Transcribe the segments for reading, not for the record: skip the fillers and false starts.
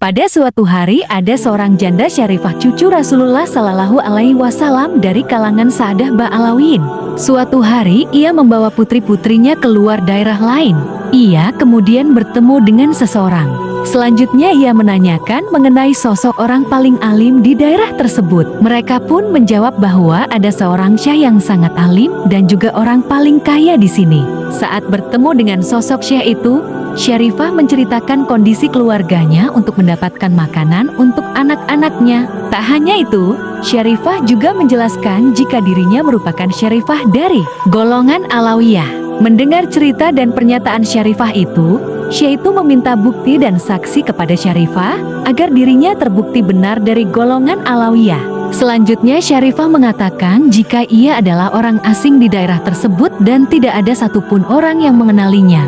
Pada suatu hari ada seorang janda Syarifah cucu Rasulullah Shallallahu Alaihi Wasallam dari kalangan Sa'dah Ba'alawin. Suatu hari ia membawa putri-putrinya keluar daerah lain. Ia kemudian bertemu dengan seseorang. Selanjutnya ia menanyakan mengenai sosok orang paling alim di daerah tersebut. Mereka pun menjawab bahwa ada seorang syekh yang sangat alim dan juga orang paling kaya di sini. Saat bertemu dengan sosok syekh itu, Syarifah menceritakan kondisi keluarganya untuk mendapatkan makanan untuk anak-anaknya. Tak hanya itu, Syarifah juga menjelaskan jika dirinya merupakan Syarifah dari golongan Alawiyah. Mendengar cerita dan pernyataan Syarifah itu, Syekh itu meminta bukti dan saksi kepada Syarifah agar dirinya terbukti benar dari golongan Alawiyah. Selanjutnya Syarifah mengatakan jika ia adalah orang asing di daerah tersebut dan tidak ada satupun orang yang mengenalinya.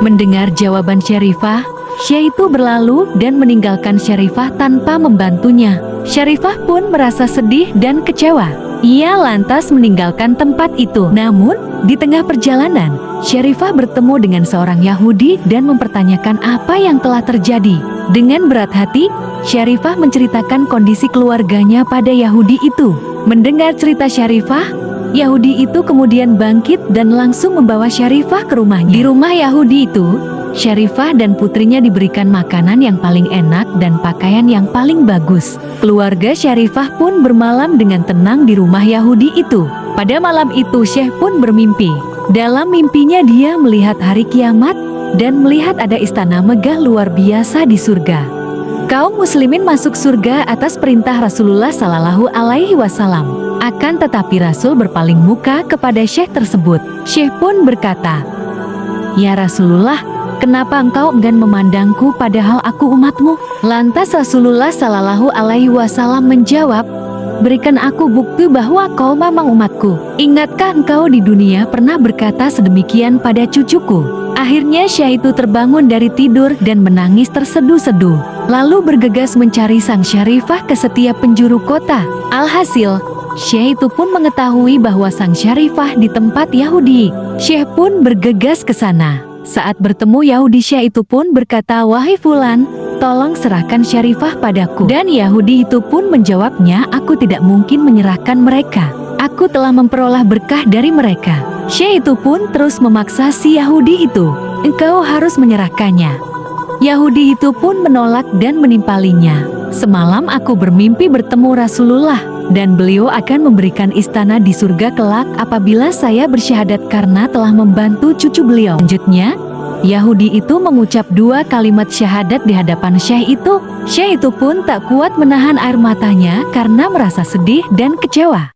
Mendengar jawaban Syarifah, Syekh itu berlalu dan meninggalkan Syarifah tanpa membantunya. Syarifah pun merasa sedih dan kecewa. Ia lantas meninggalkan tempat itu. Namun, di tengah perjalanan, Syarifah bertemu dengan seorang Yahudi dan mempertanyakan apa yang telah terjadi. Dengan berat hati, Syarifah menceritakan kondisi keluarganya pada Yahudi itu. Mendengar cerita Syarifah, Yahudi itu kemudian bangkit dan langsung membawa Syarifah ke rumahnya. Di rumah Yahudi itu, Syarifah dan putrinya diberikan makanan yang paling enak dan pakaian yang paling bagus. Keluarga Syarifah pun bermalam dengan tenang di rumah Yahudi itu. Pada malam itu Syekh pun bermimpi. Dalam mimpinya dia melihat hari kiamat dan melihat ada istana megah luar biasa di surga. Kaum muslimin masuk surga atas perintah Rasulullah Shallallahu Alaihi Wasallam. Akan tetapi Rasul berpaling muka kepada Syekh tersebut. Syekh pun berkata, "Ya Rasulullah, kenapa engkau enggan memandangku padahal aku umatmu?" Lantas Rasulullah Shallallahu Alaihi Wasallam menjawab, "Berikan aku bukti bahwa kau memang umatku. Ingatkah engkau di dunia pernah berkata sedemikian pada cucuku?" Akhirnya Syekh itu terbangun dari tidur dan menangis terseduh-seduh. Lalu bergegas mencari sang Syarifah ke setiap penjuru kota. Alhasil, Syekh itu pun mengetahui bahwa sang Syarifah di tempat Yahudi. Syekh pun bergegas ke sana. Saat bertemu Yahudi, Syekh itu pun berkata, "Wahai Fulan, tolong serahkan Syarifah padaku." Dan Yahudi itu pun menjawabnya, "Aku tidak mungkin menyerahkan mereka. Aku telah memperoleh berkah dari mereka." Syekh itu pun terus memaksa si Yahudi itu, "Engkau harus menyerahkannya." Yahudi itu pun menolak dan menimpalinya. "Semalam aku bermimpi bertemu Rasulullah dan beliau akan memberikan istana di surga kelak apabila saya bersyahadat karena telah membantu cucu beliau." Selanjutnya, Yahudi itu mengucap 2 kalimat syahadat di hadapan Syekh itu. Syekh itu pun tak kuat menahan air matanya karena merasa sedih dan kecewa.